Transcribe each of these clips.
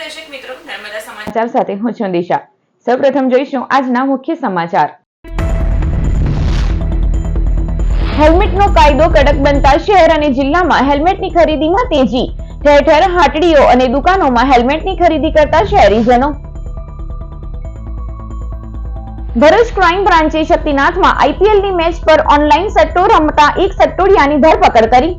દર્શક મિત્રો, નર્મદા સમાચાર સાથે હું છું દિશા। સૌપ્રથમ જોઈશું આજના મુખ્ય સમાચાર। હેલ્મેટનો કાયદો કડક બનતા શહેર અને જિલ્લામાં હેલ્મેટની ખરીદીમાં તેજી। ઠેર ઠેર હાટડીઓ અને દુકાનોમાં હેલ્મેટની ખરીદી કરતા શહેરીજનો। ભરૂચ ક્રાઇમ બ્રાન્ચે શક્તિનાથમાં આઈપીએલની મેચ પર ઓનલાઈન સટ્ટો રમતા એક સટ્ટોડિયાની ધરપકડ કરી।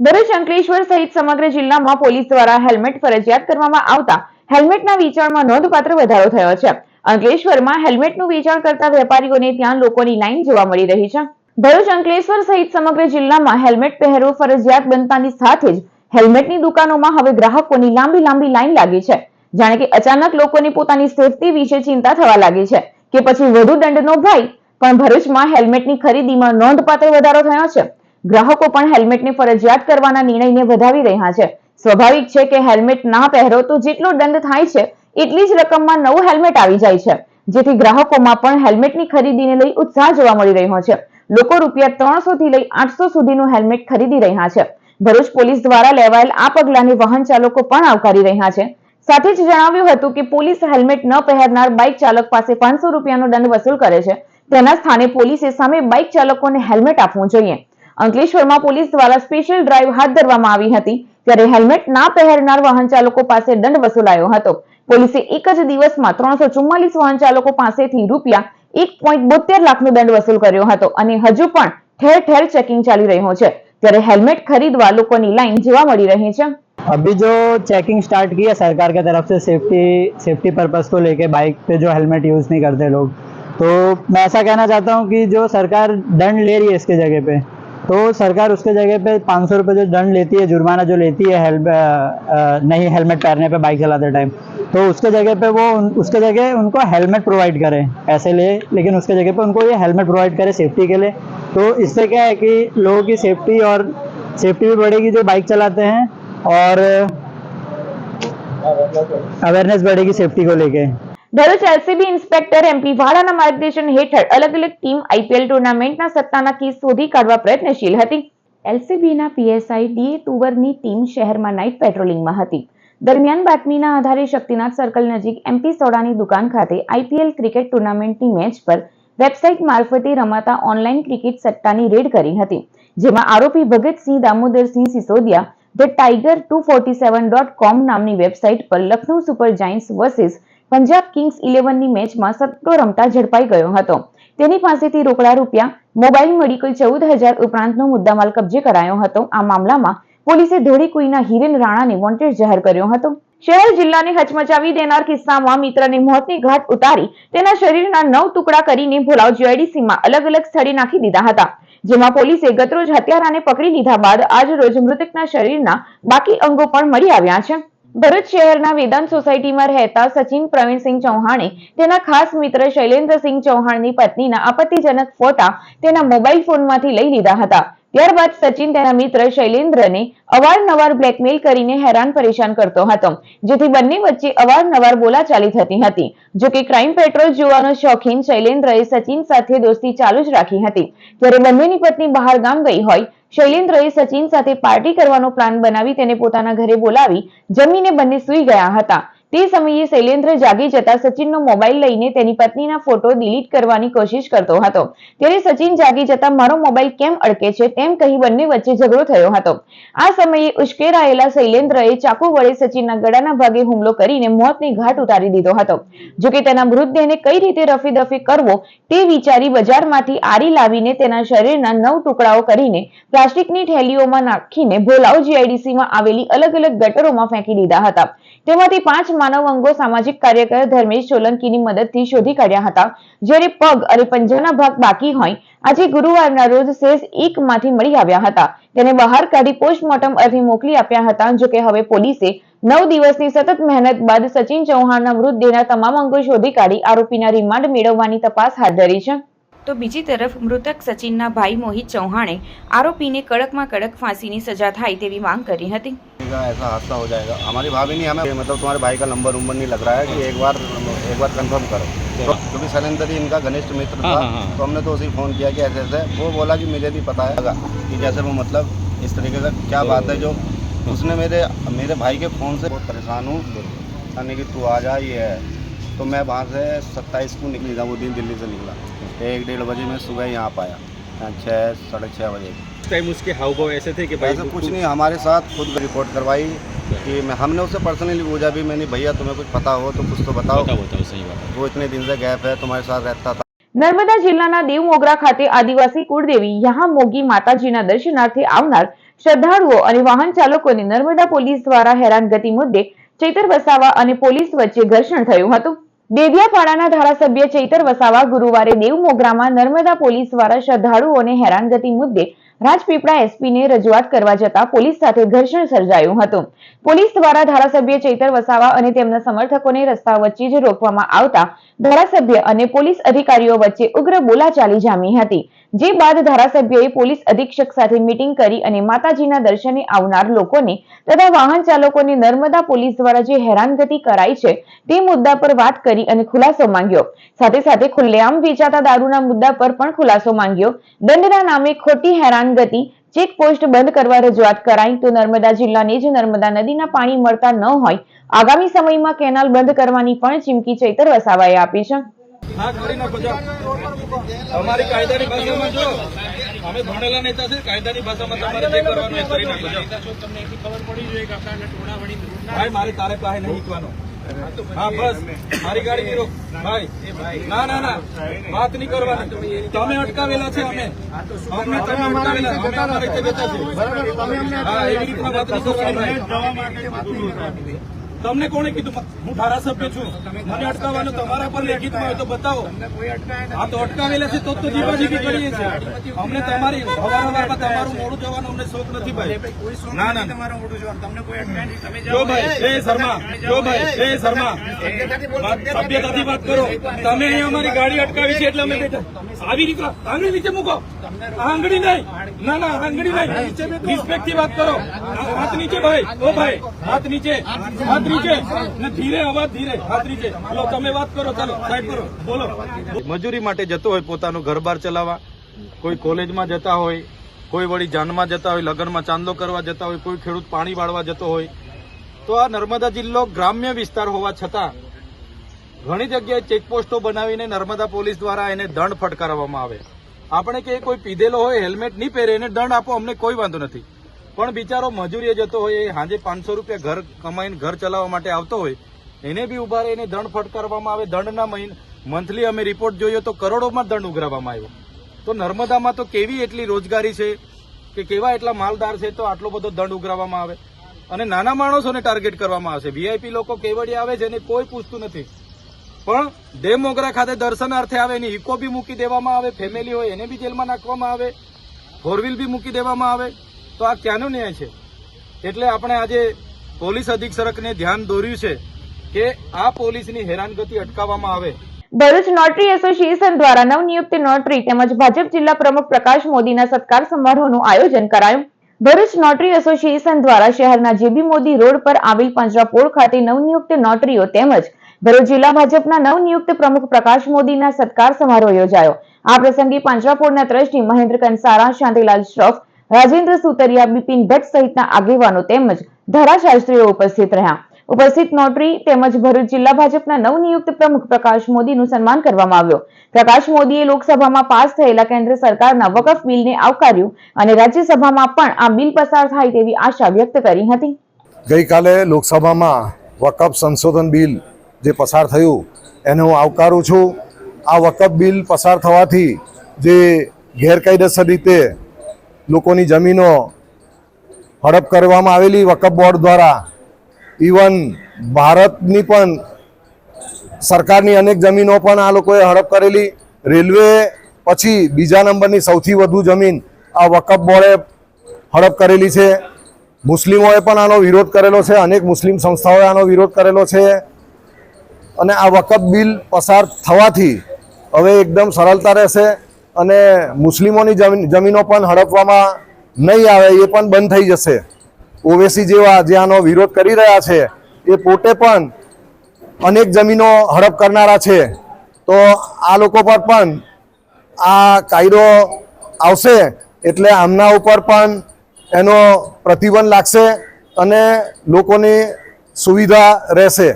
ભરૂચ અંકલેશ્વર સહિત સમગ્ર જિલ્લામાં પોલીસ દ્વારા હેલ્મેટ ફરજિયાત કરવામાં આવતા હેલ્મેટના વેચાણમાં નોંધપાત્ર વધારો થયો છે। અંકલેશ્વરમાં હેલ્મેટનું વેચાણ કરતા વેપારીઓને ત્યાં લોકોની લાઈન જોવા મળી રહી છે। ભરૂચ અંકલેશ્વર સહિત સમગ્ર જિલ્લામાં હેલ્મેટ પહેરવું ફરજિયાત બનતાની સાથે જ હેલ્મેટની દુકાનોમાં હવે ગ્રાહકોની લાંબી લાઈન લાગી છે। જાણે કે અચાનક લોકોને પોતાની સેફટી વિશે ચિંતા થવા લાગી છે કે પછી વધુ દંડનો ભય। પણ ભરૂચમાં હેલ્મેટની ખરીદીમાં નોંધપાત્ર વધારો થયો છે। ગ્રાહકો પણ હેલ્મેટને ફરજિયાત કરવાના નિર્ણયને વધાવી રહ્યા છે। સ્વાભાવિક છે કે હેલ્મેટ ના પહેરો તો જેટલો દંડ થાય છે એટલી જ રકમમાં નવું હેલ્મેટ આવી જાય છે, જેથી ગ્રાહકોમાં પણ હેલ્મેટની ખરીદીને લઈ ઉત્સાહ જોવા મળી રહ્યો છે। લોકો રૂપિયા 300 થી લઈ 800 સુધીનું હેલ્મેટ ખરીદી રહ્યા છે। ભરૂચ પોલીસ દ્વારા લેવાયેલ આ પગલાને વાહન ચાલકો પણ આવકારી રહ્યા છે। સાથે જ જણાવ્યું હતું કે પોલીસ હેલ્મેટ ન પહેરનાર બાઇક ચાલક પાસે 500 રૂપિયાનો દંડ વસૂલ કરે છે, તેના સ્થાને પોલીસે સામે બાઇક ચાલકોને હેલ્મેટ આપવું જોઈએ। અંકલેશ્વરમાં પોલીસ દ્વારા સ્પેશિયલ ડ્રાઈવ હાથ ધરવામાં આવી હતી, ત્યારે હેલ્મેટ ના પહેરનાર વાહન ચાલકો પાસે દંડ વસૂલાયો હતો। પોલીસે એક જ દિવસમાં 344 વાહન ચાલકો પાસેથી રૂપિયા 1.72 લાખનો દંડ વસૂલ કર્યો હતો અને હજુ પણ ઠેર ઠેર ચેકિંગ ચાલી રહ્યું છે, ત્યારે હેલ્મેટ खरीदवा लोगों लाइन जोवा मળી રહી છે। अभी जो चेकिंग स्टार्ट की है सरकार की तरफ से सेफ्टी पर्पस को लेके बाइक पे जो हेलमेट यूज़ नहीं करते लोग, तो मैं ऐसा कहना चाहता हूँ कि जो सरकार दंड ले रही है इसके जगह पे, तो सरकार उसके जगह पे 500 रुपये जो दंड लेती है, जुर्माना जो लेती है नहीं हेलमेट पहनने पे बाइक चलाते टाइम, तो उसके जगह पे वो उसके जगह उनको हेलमेट प्रोवाइड करे। पैसे ले लेकिन उसके जगह पे उनको ये हेलमेट प्रोवाइड करे सेफ्टी के लिए। तो इससे क्या है कि लोगों की सेफ्टी भी बढ़ेगी जो बाइक चलाते हैं, और अवेयरनेस बढ़ेगी सेफ्टी को लेके। ભરૂચ એલસીબી ઇન્સ્પેક્ટર એમપી વાળાના માર્ગદર્શન હેઠળ અલગ ટીમ આઈપીએલ ટુર્નામેન્ટના સટ્ટાના કેસ શોધી કાઢવા પ્રયત્નશીલ હતી। એલસીબીના પીએસઆઈ ડીએ તુવરની ટીમ શહેરમાં નાઇટ પેટ્રોલિંગમાં હતી। દરમિયાન બાતમીના આધારે શક્તિનાથ સર્કલ નજીક એમપી સોડાની દુકાન ખાતે આઈપીએલ ક્રિકેટ ટુર્નામેન્ટની મેચ પર વેબસાઇટ મારફતે રમાતા ઓનલાઈન ક્રિકેટ સટ્ટાની રેડ કરી હતી, જેમાં આરોપી Bhagatsinh Damodarsinh Sisodiya the tiger 247.com નામની વેબસાઇટ પર Lucknow super giants versus Punjab Kings 11ની મેચમાં સટ્ટો રમતા ઝડપાઈ ગયો હતો। તેની પાસેથી રોકડા રૂપિયા, મોબાઈલ મળી કુલ 14,000 ઉપરાંતનો મુદ્દામાલ કબજે કરાયો હતો। આ મામલામાં પોલીસે ધોળીકુઈના હિરેન રાણાને વોન્ટેડ જાહેર કર્યો હતો। શહેર જિલ્લાને હચમચાવી દેનાર કિસ્સામાં મિત્રને મોતની ઘાટ ઉતારી તેના શરીરના 9 ટુકડા કરીને ભોલાવ જીઆઈડીસીમાં અલગ સ્થળે નાખી દીધા હતા, જેમાં પોલીસે ગતરોજ હત્યારાને પકડી લીધા બાદ આજ રોજ મૃતકના શરીરના બાકી અંગો પણ મળી આવ્યા છે। ભરૂચ શહેરના વેદાંત સોસાયટીમાં રહેતા સચિન પ્રવીણસિંહ ચૌહાણે તેના ખાસ મિત્ર શૈલેન્દ્રસિંહ ચૌહાણની પત્નીના આપત્તિજનક ફોટા તેના મોબાઈલ ફોનમાંથી લઈ લીધા હતા। ત્યારબાદ સચિન તેના મિત્ર શૈલેન્દ્રને અવારનવાર બ્લેકમેલ કરીને હેરાન પરેશાન કરતો હતો, જેથી બંને વચ્ચે અવારનવાર બોલાચાલી થતી હતી। જો કે ક્રાઇમ પેટ્રોલ જોવાનો શોખીન શૈલેન્દ્રએ સચિન સાથે દોસ્તી ચાલુ જ રાખી હતી, ત્યારે બંનેની પત્ની બહાર ગામ ગઈ હોય શૈલેન્દ્રએ સચિન સાથે પાર્ટી કરવાનો પ્લાન બનાવી તેને પોતાના ઘરે બોલાવી જમીને બંને સૂઈ ગયા હતા। તે સમયે શૈલેન્દ્ર જાગી જતા સચિનનો મોબાઈલ લઈને તેની પત્નીના ફોટો ડિલીટ કરવાની કોશિશ કરતો હતો, ત્યારે સચિન જાગી જતા મારો મોબાઈલ કેમ અડકે છે તેમ કહી બંને વચ્ચે ઝઘડો થયો હતો। આ સમયે ઉશ્કેરાયેલા શૈલેન્દ્રએ ચાકુ વડે સચિનના ગળાના ભાગે હુમલો કરીને મોતની ઘાટ ઉતારી દીધો હતો। જો કે તેના મૃતદેહને કઈ રીતે રફીદફી કરવો તે વિચારી બજારમાંથી આરી લાવીને તેના શરીરના 9 ટુકડાઓ કરીને પ્લાસ્ટિકની થેલીઓમાં નાખીને ભોલાવ જીઆઈડીસીમાં આવેલી અલગ ગટરોમાં ફેંકી દીધા હતા। તેમાંથી 5 માનવ અંગો સામાજિક કાર્યકર ધર્મેશ સોલંકીની મદદથી શોધી કાઢ્યા હતા, જ્યારે પગ અને પંજાના ભાગ બાકી હોય આજે ગુરુવારના રોજ શેષ એકમાંથી મળી આવ્યા હતા। તેને બહાર કાઢી પોસ્ટમોર્ટમ અર્થે મોકલી આપ્યા હતા। જો કે હવે પોલીસે 9 દિવસની સતત મહેનત બાદ સચિન ચૌહાણના મૃતદેહના તમામ અંગો શોધી કાઢી આરોપીના રિમાન્ડ મેળવવાની તપાસ હાથ ધરી છે। તો બીજી તરફ મૃતક સચિનના ભાઈ મોહિત ચૌહાણે આરોપીને કડકમાં કડક फांसीની सजा થાય તેવી માંગ કરી હતી। ऐसा हादसा हो जाएगा। हमारी भाभी नहीं, हमें मतलब तुम्हारे भाई का नंबर नहीं लग रहा है कि एक बार कंफर्म करो, क्योंकि शैलेंद्र जी इनका घनिष्ठ मित्र था। तो हमने तो उसी फ़ोन किया कि ऐसे ऐसे, वो बोला कि मुझे भी पता है कि जैसे वो मतलब इस तरीके का क्या बात है जो उसने मेरे भाई के फ़ोन से बहुत परेशान हूँ यानी कि तू आ जा, ये है। तो मैं वहाँ से 27 को निकली था, वो दिन दिल्ली से निकला, 1-1:30 बजे मैं सुबह यहाँ पाया, 6-6:30 बजे। टाइम उसके हाव भाव ऐसे थे कि भाई ऐसा कुछ नहीं, हमारे साथ खुद रिपोर्ट करवाई कि हमने उससे पर्सनली पूछा भी, मैंने भैया तुम्हें कुछ पता हो तो कुछ तो बताओ। सही बात है। वो इतने दिन से गैप है, तुम्हारे साथ रहता था। નર્મદા જિલ્લાના દેવમોગરા ખાતે આદિવાસી કુળદેવી યહામોગી માતાજીના દર્શનાર્થે આવનાર શ્રદ્ધાળુઓ અને વાહન ચાલકોને નર્મદા પોલીસ દ્વારા હેરાનગતિ મુદ્દે ચૈતર વસાવા અને પોલીસ વચ્ચે ઘર્ષણ થયું હતું। દેવિયાપાડાના ધારાસભ્ય ચૈતર વસાવા ગુરુવારે દેવમોગરામાં નર્મદા પોલીસ દ્વારા શ્રદ્ધાળુઓને હેરાનગતિ મુદ્દે રાજપીપળા એસપીને રજૂઆત કરવા જતા પોલીસ સાથે ઘર્ષણ સર્જાયું હતું। પોલીસ દ્વારા ધારાસભ્ય ચૈતર વસાવા અને તેમના સમર્થકોને રસ્તા વચ્ચે જ રોકવામાં આવતા ધારાસભ્ય અને પોલીસ અધિકારીઓ વચ્ચે ઉગ્ર બોલાચાલી જામી હતી। જે બાદ ધારાસભ્યએ પોલીસ અધિક્ષક સાથે મીટિંગ કરી અને માતાજીના દર્શને આવનાર લોકોને તથા વાહન ચાલકોને નર્મદા પોલીસ દ્વારા જે હેરાનગતિ કરાઈ છે તે મુદ્દા પર વાત કરી અને ખુલાસો માંગ્યો। સાથે સાથે ખુલ્લેઆમ વેચાતા દારૂના મુદ્દા પર પણ ખુલાસો માંગ્યો। દંડના નામે ખોટી હેરાનગતિ ચેકપોસ્ટ બંધ કરવા રજૂઆત કરાઈ તો નર્મદા જિલ્લાને જ નર્મદા નદીના પાણી મળતા ન હોય આગામી સમયમાં કેનાલ બંધ કરવાની પણ ચીમકી ચૈતર વસાવાએ આપી છે। હા કરી નાખો જાઓ, અમારી કાયદાની ભાષામાં જો અમે ભણેલા નેતા છે, કાયદાની ભાષામાં તમારે જે કરવાનું એ કરી નાખો જાઓ। તમને એટલી ખબર પડી જોઈએ કે આપણા ટોણાવણી ભાઈ મારે તારે પાસે નહીં શીખવાનો। હા બસ મારી ગાડી નહીં રોક ભાઈ, ના ના ના વાત નહીં કરવાની, તમે અટકાવેલા છે, અમે તમે અટકાવેલા, અમે અમારી રીતે બેઠા છે। હા એવી રીતના વાત નહીં કરવાની। તમને કોણે કીધું? હું ધારાસભ્ય છું, મને અટકાવવાનું તમારા પર લેખિતમાં હોય તો બતાવો। આ તો અટકાવેલા છે તો જીવાજીબી કરીએ છીએ। અમને તમારી હવારમાં તમારું મોડું જવાનું અમને શોખ નથી ભાઈ। ના ના જો ભાઈ એ શર્મા, જો ભાઈ એ શર્મા સભ્યતાથી વાત કરો। તમે અહીંયા અમારી ગાડી અટકાવી છે એટલે અમે બેઠા। આવી રીતે આંગળી નીચે મૂકો, આંગળી નહીં, ના ના આંગળી નહીં, રિસ્પેક્ટ થી વાત કરો। હાથ નીચે ભાઈ, ઓ ભાઈ હાથ નીચે, હાથ નીચે ને ધીરે અવાજ, ધીરે હાથ નીચે। હાલો તમે વાત કરો, ચાલો સાઈડ કરો, બોલો। મજૂરી માટે જતો હોય, પોતાનું ઘર-બાર ચલાવવા, કોઈ કોલેજમાં જતા હોય, કોઈ વળી જાનમાં જતા હોય, લગ્નમાં ચાંદલો કરવા જતા હોય, કોઈ ખેડૂત પાણી વાળવા જતો હોય, તો આ નર્મદા જિલ્લો ગ્રામ્ય વિસ્તાર હોવા છતાં ઘણી જગ્યાએ ચેકપોસ્ટો બનાવીને નર્મદા પોલીસ દ્વારા એને દંડ ફટકારવામાં આવે। આપણે કે કોઈ પીધેલો હોય, હેલ્મેટ નહીં પહેરે, એને દંડ આપો, અમને કોઈ વાંધો નથી, પણ બિચારો મજૂરીએ જતો હોય, એ સાંજે 500 રૂપિયા ઘર કમાઈને ઘર ચલાવવા માટે આવતો હોય, એને બી ઉભા રહે, એને દંડ ફટકારવામાં આવે। દંડના મંથલી અમે રિપોર્ટ જોયો તો કરોડોમાં દંડ ઉઘરાવવામાં આવ્યો। તો નર્મદામાં તો કેવી એટલી રોજગારી છે કે કેવા એટલા માલદાર છે તો આટલો બધો દંડ ઉઘરાવવામાં આવે અને નાના માણસોને ટાર્ગેટ કરવામાં આવશે। વીઆઈપી લોકો કેવડિયા આવે છે એને કોઈ પૂછતું નથી, પણ દેવમોગરા ખાતે દર્શનાર્થે આવે એની ઇકો બી મૂકી દેવામાં આવે, ફેમિલી હોય એને બી જેલમાં નાખવામાં આવે, 4 વ્હીલ બી મૂકી દેવામાં આવે। તો આ ક્યાંનો ન્યાય છે? એટલે આપણે આજે પોલીસ અધિક્ષકને ધ્યાન દોર્યું છે કે આ પોલીસની હેરાનગતિ અટકાવવામાં આવે। ભરૂચ નોટરી એસોસિએશન દ્વારા નવનિયુક્ત નોટરી તેમજ ભાજપ જિલ્લા પ્રમુખ પ્રકાશ મોદીના સત્કાર સમારોહનું આયોજન કરાયું। ભરૂચ નોટરી એસોસિએશન દ્વારા શહેરના જેબી મોદી રોડ પર આવેલ પાંજરાપોળ ખાતે નવનિયુક્ત નોટરીઓ તેમજ ભરૂચ જિલ્લા ભાજપના નવનિયુક્ત પ્રમુખ પ્રકાશ મોદીના સત્કાર સમારોહ યોજાયો। આ પ્રસંગે પાંજરાપોળના ટ્રસ્ટી મહેન્દ્ર કંસારા, શાંતિલાલ શ્રોફ, રાજેન્દ્ર સુતરિયા, બિપિન ભટ્ટ સહિતના આગેવાનો તેમજ ધારાશાસ્ત્રીઓ ઉપસ્થિત રહ્યા। ઉપસ્થિત નોટરી તેમજ ભરૂચ જિલ્લા ભાજપના નવનિયુક્ત પ્રમુખ પ્રકાશ મોદીનું સન્માન કરવામાં આવ્યું। પ્રકાશ મોદીએ લોકસભામાં પાસ થયેલા કેન્દ્ર સરકારના વકફ બિલને આવકાર્યું અને રાજ્યસભામાં પણ આ બિલ પસાર થાય તેવી આશા વ્યક્ત કરી હતી। ગઈકાલે લોકસભામાં વકફ સંશોધન બિલ જે પસાર થયું એને હું આવકારું છું। આ વકફ બિલ પસાર થવાથી જે ગેરકાયદેસર રીતે લોકોની જમીનો હડપ કરવામાં આવેલી વકફ બોર્ડ દ્વારા, ઇવન ભારતની પણ સરકારની અનેક જમીનો પણ આ લોકોએ હડપ કરેલી। રેલવે પછી બીજા નંબરની સૌથી વધુ જમીન આ વકફ બોર્ડે હડપ કરેલી છે। મુસ્લિમોએ પણ આનો વિરોધ કરેલો છે, અનેક મુસ્લિમ સંસ્થાઓએ આનો વિરોધ કરેલો છે અને આ વકફ બિલ પસાર થવાથી હવે એકદમ સરળતા રહેશે અને મુસ્લિમોની જમીનો પણ હડપવામાં નહીં આવે, એ પણ બંધ થઈ જશે. ઓવેસી જેવા જે આનો વિરોધ કરી રહ્યા છે એ પોતે પણ અનેક જમીનો હડપ કરનારા છે. તો આ લોકો પર પણ આ કાયદો આવશે એટલે આમના ઉપર પણ એનો પ્રતિબંધ લાગશે અને લોકોની સુવિધા રહેશે.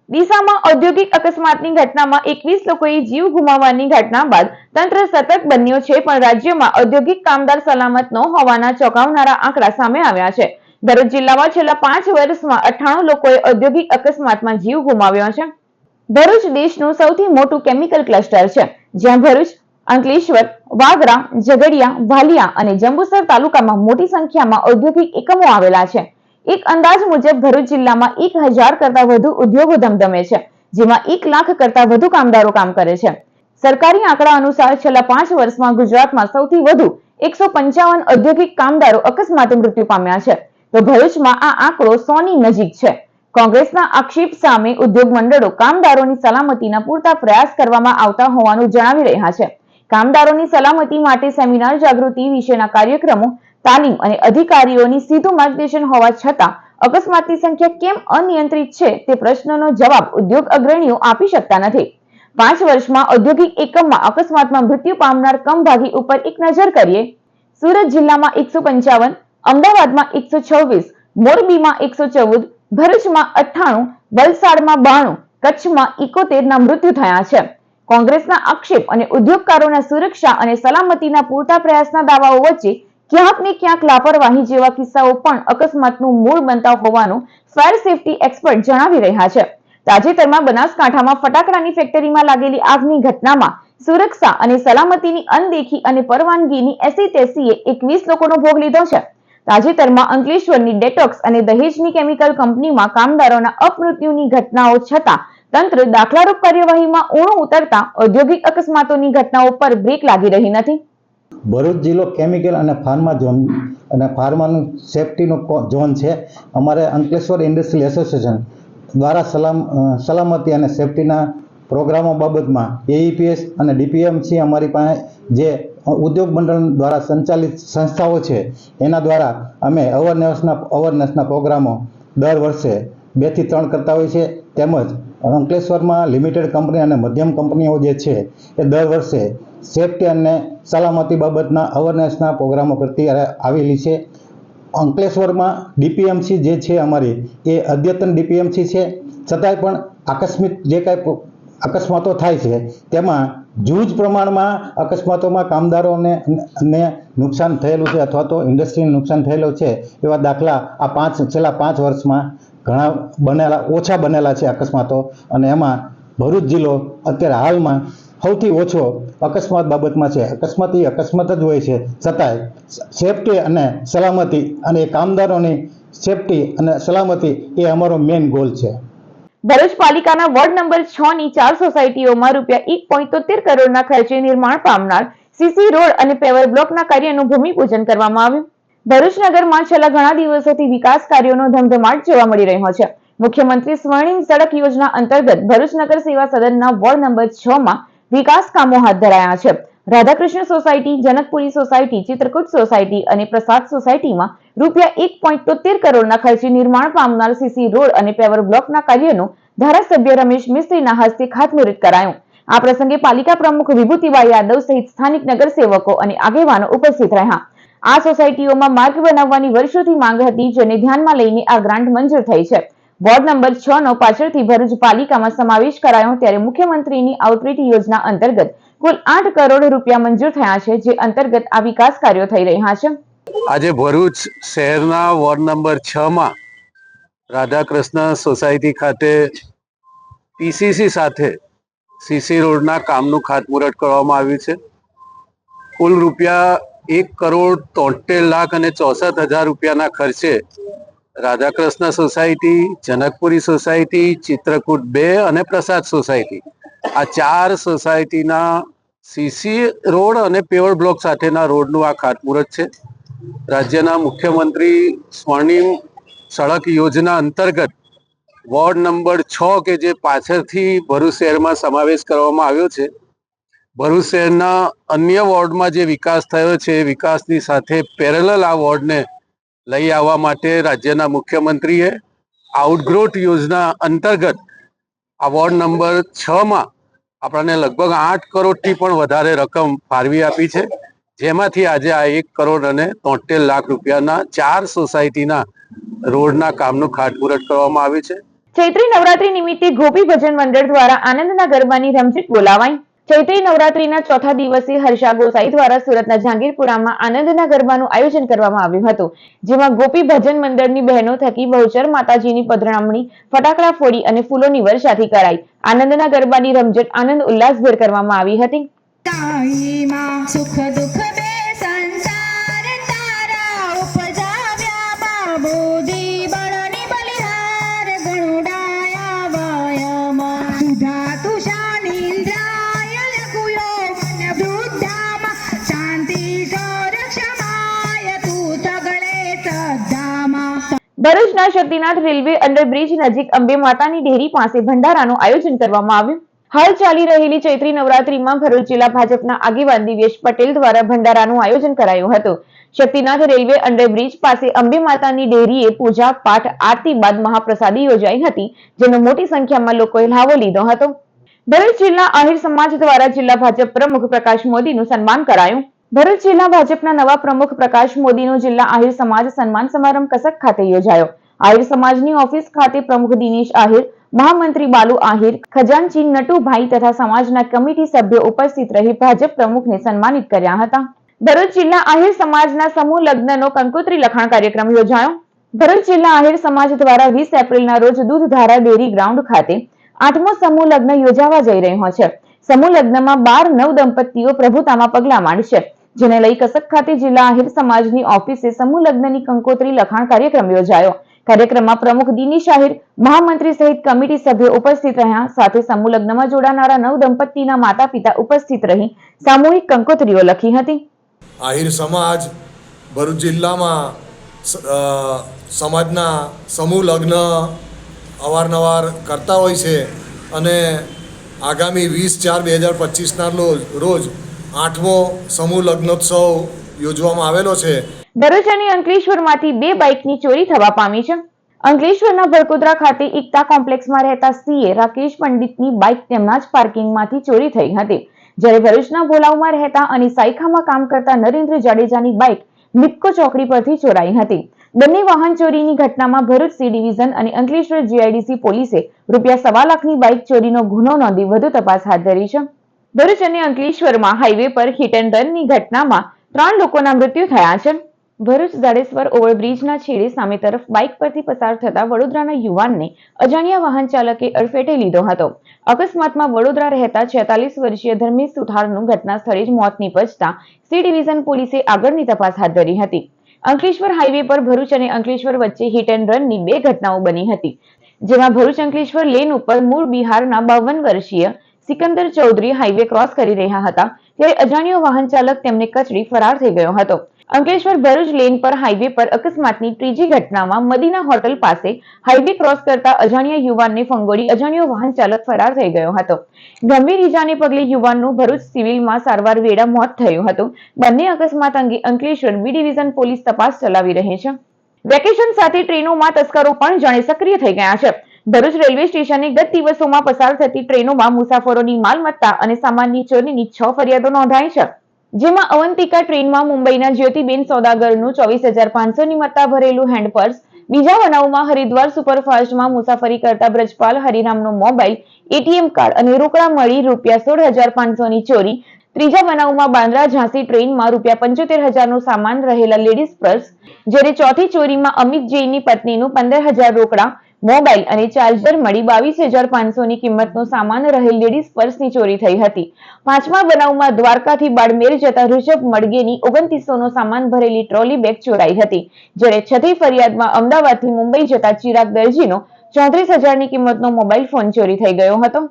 ડીસામાં ઔદ્યોગિક અકસ્માતની ઘટનામાં 21 લોકોએ જીવ ગુમાવવાની ઘટના બાદ તંત્ર સતર્ક બન્યો છે, પણ રાજ્યમાં ઔદ્યોગિક કામદાર સલામત ન હોવાના ચોંકાવનારા આંકડા સામે આવ્યા છે. ભરૂચ જિલ્લામાં છેલ્લા 5 વર્ષમાં 98 લોકોએ ઔદ્યોગિક અકસ્માતમાં જીવ ગુમાવ્યો છે. ભરૂચ દેશનું સૌથી મોટું કેમિકલ ક્લસ્ટર છે, જ્યાં ભરૂચ, અંકલેશ્વર, વાગરા, ઝઘડિયા, વાલિયા અને જંબુસર તાલુકામાં મોટી સંખ્યામાં ઔદ્યોગિક એકમો આવેલા છે. એક અંદાજ મુજબ ભરૂચ જિલ્લામાં 1000 કરતા વધુ ઉદ્યોગો ધમધમે છે, જેમાં 1 લાખ કરતા વધુ કામદારો કામ કરે છે. સરકારી આંકડા અનુસાર છેલ્લા 5 વર્ષમાં ગુજરાતમાં સૌથી વધુ 155 ઔદ્યોગિક કામદારો અકસ્માતે મૃત્યુ પામ્યા છે, તો ભરૂચમાં આ આંકડો 100 ની નજીક છે. કોંગ્રેસના આક્ષેપ સામે ઉદ્યોગ મંડળો કામદારોની સલામતીના પૂરતા પ્રયાસ કરવામાં આવતા હોવાનું જણાવી રહ્યા છે. કામદારોની સલામતી માટે સેમિનાર, જાગૃતિ વિશેના કાર્યક્રમો, તાલીમ અને અધિકારીઓની સીધું માર્ગદર્શન હોવા છતાં અકસ્માતની સંખ્યા કેમ અનિયંત્રિત છે તે પ્રશ્નનો જવાબ ઉદ્યોગ અગ્રણીઓ આપી શકતા નથી. 5 વર્ષમાં ઔદ્યોગિક એકમમાં અકસ્માતમાં મૃત્યુ પામનાર કમભાગી ઉપર એક નજર કરીએ. સુરત જિલ્લામાં 155, અમદાવાદમાં 126, મોરબીમાં 114, ભરૂચમાં 98, વલસાડમાં 92, કચ્છમાં 71 ના મૃત્યુ થયા છે. કોંગ્રેસના આક્ષેપ અને ઉદ્યોગકારોના સુરક્ષા અને સલામતીના પૂરતા પ્રયાસના દાવાઓ વચ્ચે ક્યાંક ને ક્યાંક લાપરવાહી જેવા કિસ્સાઓ પણ અકસ્માતનું મૂળ બનતા હોવાનું ફાયર સેફટી એક્સપર્ટ જણાવી રહ્યા છે. તાજેતરમાં બનાસકાંઠામાં ફટાકડાની ફેક્ટરીમાં લાગેલી આગની ઘટનામાં સુરક્ષા અને સલામતીની અનદેખી અને પરવાનગીની એસી-તેસીએ 21 લોકોનો ભોગ લીધો છે. તાજેતરમાં અંકલેશ્વરની ડેટોક્સ અને દહેજની કેમિકલ કંપનીમાં કામદારોના અપમૃત્યુની ઘટનાઓ છતાં તંત્ર દાખલારૂપ કાર્યવાહીમાં ઊણું ઉતરતા ઔદ્યોગિક અકસ્માતોની ઘટનાઓ પર બ્રેક લાગી રહી નથી. ભરૂચ જિલ્લો કેમિકલ અને ફાર્મા ઝોન અને ફાર્માનું સેફટીનો ઝોન છે. અમારે અંકલેશ્વર ઇન્ડસ્ટ્રીયલ એસોસિએશન દ્વારા સલામતી અને સેફટીના પ્રોગ્રામો બાબતમાં એઈપીએસ અને ડીપીએમસી અમારી પાસે જે ઉદ્યોગ મંડળ દ્વારા સંચાલિત સંસ્થાઓ છે એના દ્વારા અમે અવેરનેસના પ્રોગ્રામો દર વર્ષે 2 થી 3 કરતા હોય છે. તેમજ અંકલેશ્વરમાં લિમિટેડ કંપની અને મધ્યમ કંપનીઓ જે છે એ દર વર્ષે સેફટી અને સલામતી બાબતના અવેરનેસના પ્રોગ્રામો કરતી આવેલી છે. અંકલેશ્વરમાં ડીપીએમસી જે છે અમારી એ અદ્યતન ડીપીએમસી છે, છતાંય પણ આકસ્મિક જે કાંઈ અકસ્માતો થાય છે તેમાં જૂજ પ્રમાણમાં અકસ્માતોમાં કામદારોને નુકસાન થયેલું છે અથવા તો ઇન્ડસ્ટ્રીને નુકસાન થયેલું છે એવા દાખલા છેલ્લા 5 વર્ષમાં ઘણા ઓછા બનેલા છે અકસ્માતો. અને એમાં ભરૂચ જિલ્લો અત્યારે હાલમાં સૌથી ઓછો અકસ્માત બાબતમાં છે. અકસ્માત જ હોય છે, છતાંય સેફટી અને સલામતી અને કામદારોની સેફટી અને સલામતી એ અમારો મેઇન ગોલ છે. ભરૂચ પાલિકાના વોર્ડ નંબર 6 ની 4 સોસાયટીઓમાં ₹1.73 કરોડના ખર્ચે નિર્માણ પામનાર સીસી રોડ અને પેવર બ્લોકના કાર્યનું ભૂમિપૂજન કરવામાં આવ્યું. ભરૂચ નગરમાં છેલ્લા ઘણા દિવસોથી વિકાસ કાર્યોનો ધમધમાટ જોવા મળી રહ્યો છે. મુખ્યમંત્રી સ્વર્ણિમ સડક યોજના અંતર્ગત ભરૂચ નગર સેવા સદનના વોર્ડ નંબર 6 માં વિકાસ કામો હાથ ધરાયા છે. Radhakrishna society, Janakpuri society, Chitrakoot society અને પ્રસાદ સોસાયટીમાં ₹1.73 કરોડના ખર્ચે નિર્માણ પામનાર સીસી રોડ અને પેવર બ્લોકના કાર્યનું ધારાસભ્ય રમેશ મિસ્ત્રીના હસ્તે ખાતમુહૂર્ત કરાયું. આ પ્રસંગે પાલિકા પ્રમુખ વિભૂતિબા યાદવ સહિત સ્થાનિક નગરસેવકો અને આગેવાનો ઉપસ્થિત રહ્યા. આ સોસાયટીઓમાં માર્ગ બનાવવાની વર્ષોથી માંગ હતી, જેને ધ્યાનમાં લઈને આ ગ્રાન્ટ મંજૂર થઈ છે. વોર્ડ નંબર 6 નો પાછળથી ભરૂચ પાલિકામાં સમાવેશ કરાયો ત્યારે મુખ્યમંત્રીની આઉટરીચ યોજના અંતર્ગત કુલ 8 કરોડ રૂપિયા મંજૂર થયા છે, જે અંતર્ગત આ વિકાસ કાર્યો થઈ રહ્યા છે. આજે ભરૂચ શહેરના વોર્ડ નંબર 6 માં રાધાકૃષ્ણ સોસાયટી ખાતે પીસીસી સાથે સીસી રોડના કામનું ખાતમુહૂર્ત કરવામાં આવ્યું છે. કુલ રૂપિયા 1,73,64,00,000 રૂપિયાના ખર્ચે રાધાકૃષ્ણ સોસાયટી, જનકપુરી સોસાયટી, ચિત્રકૂટ 2 અને પ્રસાદ સોસાયટી આ 4 સોસાયટીના સીસી રોડ અને પેવર બ્લોક સાથેના રોડનું આ ખાતમુહૂર્ત છે. રાજ્યના મુખ્યમંત્રી સ્વર્ણિમ સડક યોજના અંતર્ગત વોર્ડ નંબર 6 કે જે પાછળથી ભરૂચ શહેરમાં સમાવેશ કરવામાં આવ્યો છે ભરૂચ શહેરના અન્ય વોર્ડમાં જે વિકાસ થયો છે એ વિકાસની સાથે પેરેલલ આ વોર્ડને લઈ આવવા માટે રાજ્યના મુખ્યમંત્રીએ આઉટગ્રોથ યોજના અંતર્ગત આ વોર્ડ નંબર 6માં આપણને લગભગ 8 કરોડથી પણ વધારે રકમ ફાળવી આપી છે, જેમાંથી આજે આ 1 કરોડ અને 73 લાખ રૂપિયાના 4 સોસાયટીના રોડના કામનું ખાતમુહૂર્ત કરવામાં આવ્યું છે. ચૈત્રી નવરાત્રી નિમિત્તે ગોપી ભજન મંડળ દ્વારા આનંદના ગરબાની રમઝટ બોલાવાઈ. ચૈત્રી નવરાત્રીના ચોથા દિવસે હર્ષા ગોસાઈ દ્વારા સુરતના જહાંગીરપુરામાં આનંદના ગરબાનું આયોજન કરવામાં આવ્યું હતું, જેમાં ગોપી ભજન મંડળની બહેનો થકી બહુચર માતાજીની પધરામણી, ફટાકડા ફોડી અને ફૂલોની વર્ષાથી કરાઈ. આનંદના ગરબાની રમઝટ આનંદ ઉલ્લાસભેર કરવામાં આવી હતી. સુખ દુઃખ બે સંસાર તારા ઉપજાવ્યા બાબોદી બળની બલિહાર ગણુડાયા વાયમાં સુધા તુષા નિંદ્રાય લઘુયો મન વૃદ્ધામાં શાંતિ કર ક્ષમાય તું તગડે શ્રદ્ધામાં. ભરૂચના શક્તિનાથ રેલવે અંડરબ્રિજ નજીક અંબે માતાની ડેરી પાસે ભંડારાનું આયોજન કરવામાં આવ્યું. હાલ ચાલી રહેલી ચૈત્રી નવરાત્રીમાં ભરૂચ જિલ્લા ભાજપના આગેવાન દિવેશ પટેલ દ્વારા ભંડારાનું આયોજન કરાયું હતું. શક્તિનાથ રેલવે અંડરબ્રિજ પાસે અંબે માતાની ડેરીએ પૂજા પાઠ આરતી બાદ મહાપ્રસાદી યોજાઈ હતી, જેનો મોટી સંખ્યામાં લોકોએ લાવો લીધો હતો. ભરૂચ જિલ્લા આહિર સમાજ દ્વારા જિલ્લા ભાજપ પ્રમુખ પ્રકાશ મોદીનું સન્માન કરાયું. ભરૂચ જિલ્લા ભાજપના નવા પ્રમુખ પ્રકાશ મોદીનો જિલ્લા આહિર સમાજ સન્માન સમારંભ કસક ખાતે યોજાયો. આહિર સમાજની ઓફિસ ખાતે પ્રમુખ દિનેશ આહિર, મહામંત્રી બાલુ આહિર, ખજાનચી નટુભાઈ તથા સમાજના કમિટી સભ્યો ઉપસ્થિત રહી ભાજપ પ્રમુખને સન્માનિત કર્યા હતા. ભરૂચ જિલ્લા આહિર સમાજના સમૂહ લગ્નનો કંકોત્રી લખાણ કાર્યક્રમ યોજાયો. ભરૂચ જિલ્લા આહિર સમાજ દ્વારા 20 એપ્રિલના રોજ દૂધધારા ડેરી ગ્રાઉન્ડ ખાતે 8મો સમૂહ લગ્ન યોજાવા જઈ રહ્યો છે. સમૂહ લગ્નમાં 12 નવદંપતીઓ પ્રભુતામાં પગલા માંડશે, જેને લઈ કસક ખાતે જિલ્લા આહિર સમાજની ઓફિસે સમૂહ લગ્નની કંકોત્રી લખાણ કાર્યક્રમ યોજાયો. કાર્યક્રમમાં પ્રમુખ દિનેશ આહિર, મહામંત્રી સહિત કમિટી સભ્યો ઉપસ્થિત રહ્યા. સાથે સમૂહ લગ્નમાં જોડાનારા નવદંપતીના માતા પિતા ઉપસ્થિત રહી સામૂહિક કંકોત્રીઓ લખી હતી. આહિર સમાજ ભરૂચ જિલ્લામાં સમાજના સમૂહ લગ્ન અવારનવાર કરતા હોય છે અને આગામી 20/4/2025ના રોજ 8મો સમૂહ લગ્નોત્સવ યોજવામાં આવેલો છે. ભરૂચ અને અંકલેશ્વરમાંથી 2 બાઇકની ચોરી થવા પામી છે. અંકલેશ્વરના ભરકોદરા ખાતે એકતા કોમ્પ્લેક્સમાં રહેતા સીએ રાકેશ પંડિતની બાઇક તેમના જ પાર્કિંગમાંથી ચોરી થઈ હતી, જ્યારે ભરૂચના ભોલાવમાં રહેતા અને સાયખામાં કામ કરતા નરેન્દ્ર જાડેજાની બાઇક મિપકો ચોકડી પરથી ચોરાઈ હતી. બંને વાહન ચોરીની ઘટનામાં ભરૂચ સી ડિવિઝન અને અંકલેશ્વર જીઆઈડીસી પોલીસે ₹1.25 લાખની બાઇક ચોરીનો ગુનો નોંધી વધુ તપાસ હાથ ધરી છે. ભરૂચ અને અંકલેશ્વરમાં હાઈવે પર હિટ એન્ડ રનની ઘટનામાં 3 લોકોના મૃત્યુ થયા છે. ભરૂચ જાડેશ્વર ઓવરબ્રિજના છેડે સામે તરફ બાઇક પરથી પસાર થતા વડોદરાના યુવાનને અજાણ્યા વાહન ચાલકે અડફેટે લીધો હતો. અકસ્માતમાં વડોદરા રહેતા 46 વર્ષીય ધર્મેશ સુથારનું ઘટના સ્થળે જ મોત નીપજતા સી ડિવિઝન પોલીસે આગળની તપાસ હાથ ધરી હતી. અંકલેશ્વર હાઈવે પર ભરૂચ અને અંકલેશ્વર વચ્ચે હિટ એન્ડ રનની 2 ઘટનાઓ બની હતી, જેમાં ભરૂચ અંકલેશ્વર લેન ઉપર મૂળ બિહારના 52 વર્ષીય સિકંદર ચૌધરી હાઈવે ક્રોસ કરી રહ્યા હતા, ત્યારે અજાણ્યો વાહન ચાલક તેમને કચડી ફરાર થઈ ગયો હતો. અંકલેશ્વર ભરૂચ લેન પર હાઈવે પર અકસ્માતની ત્રીજી ઘટનામાં મદીના હોટલ પાસે હાઈવે ક્રોસ કરતા અજાણ્યા યુવાનને ફંગોળી અજાણ્યો વાહન ચાલક ફરાર થઈ ગયો હતો. ગંભીર ઈજાને પગલે યુવાનનું ભરૂચ સિવિલમાં સારવાર વેળા મોત થયું હતું. બંને અકસ્માત અંગે અંકલેશ્વર બી ડિવિઝન પોલીસ તપાસ ચલાવી રહી છે. વેકેશન સાથે ટ્રેનોમાં તસ્કરો પણ જાણે સક્રિય થઈ ગયા છે. ભરૂચ રેલવે સ્ટેશને ગત દિવસોમાં પસાર થતી ટ્રેનોમાં મુસાફરોની માલમત્તા અને સામાનની ચોરીની 6 ફરિયાદો નોંધાઈ છે, જેમાં અવંતિકા ટ્રેનમાં મુંબઈના જ્યોતિબેન સોદાગરનું 24,500ની મત્તા ભરેલું હેન્ડ પર્સ, બીજા બનાવમાં હરિદ્વાર સુપરફાસ્ટમાં મુસાફરી કરતા બ્રજપાલ હરિરામનો મોબાઈલ, એટીએમ કાર્ડ અને રોકડા મળી ₹16,500ની ચોરી, ત્રીજા બનાવમાં બાંદ્રા ઝાંસી ટ્રેનમાં ₹75,000નો સામાન રહેલા લેડીઝ પર્સ, જ્યારે ચોથી ચોરીમાં અમિત જૈનની પત્નીનું 15,000 રોકડા, મોબાઈલ અને ચાર્જર મળી 22,500ની કિંમતનો સામાન રહેલ લેડીઝ પર્સની ચોરી થઈ હતી. પાંચમા બનાવમાં દ્વારકાથી બાડમેર જતા ઋષભ મડગેની 2900નો સામાન ભરેલી ટ્રોલી બેગ ચોરાઈ હતી, જ્યારે છઠ્ઠી ફરિયાદમાં અમદાવાદથી મુંબઈ જતા ચિરાગ દરજીનો 34,000ની કિંમતનો મોબાઈલ ફોન ચોરી થઈ ગયો હતો.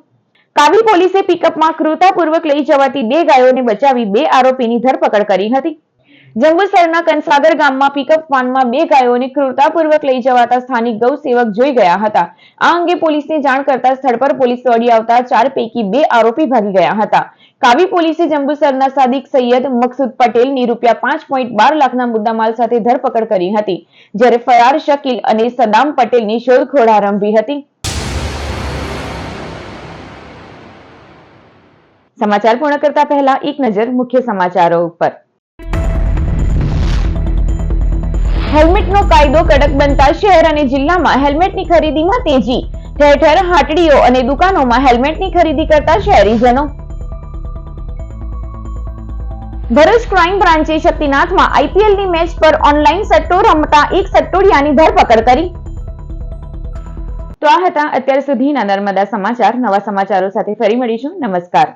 કાવી પોલીસે પિકઅપમાં ક્રૂરતાપૂર્વક લઈ જવાતી 2 ગાયોને બચાવી 2 આરોપીની ધરપકડ કરી હતી. જંબુસરના કંસાગર ગામમાં પિકઅપ વાનમાં 2 ગાયોને ક્રૂરતાપૂર્વક લઈ જવાતા સ્થાનિક ગૌ સેવક જોઈ ગયા હતા. આ અંગે પોલીસને જાણ કરતા સ્થળ પર પોલીસ દોડી આવતા 4 પૈકી 2 આરોપી ભાગી ગયા હતા. કાવી પોલીસે જંબુસરના સાદિક સૈયદ મકસૂદ પટેલની ₹5.12 લાખના મુદ્દામાલ સાથે ધરપકડ કરી હતી, જ્યારે ફરાર શકીલ અને સદામ પટેલની શોધખોળ આરંભી હતી. સમાચાર પૂર્ણ કરતા પહેલા એક નજર મુખ્ય સમાચારો ઉપર. હેલ્મેટનો કાયદો કડક બનતા શહેર અને જિલ્લામાં હેલ્મેટની ખરીદીમાં તેજી. ઠેર ઠેર હાટડીઓ અને દુકાનોમાં હેલ્મેટની ખરીદી કરતા શહેરીજનો. ભરૂચ ક્રાઇમ બ્રાન્ચે શક્તિનાથમાં આઈપીએલની મેચ પર ઓનલાઈન સટ્ટો રમતા એક સટ્ટોડિયાની ધરપકડ કરી. તો આ હતા અત્યાર સુધીના નર્મદા સમાચાર. નવા સમાચારો સાથે ફરી મળીશું. નમસ્કાર.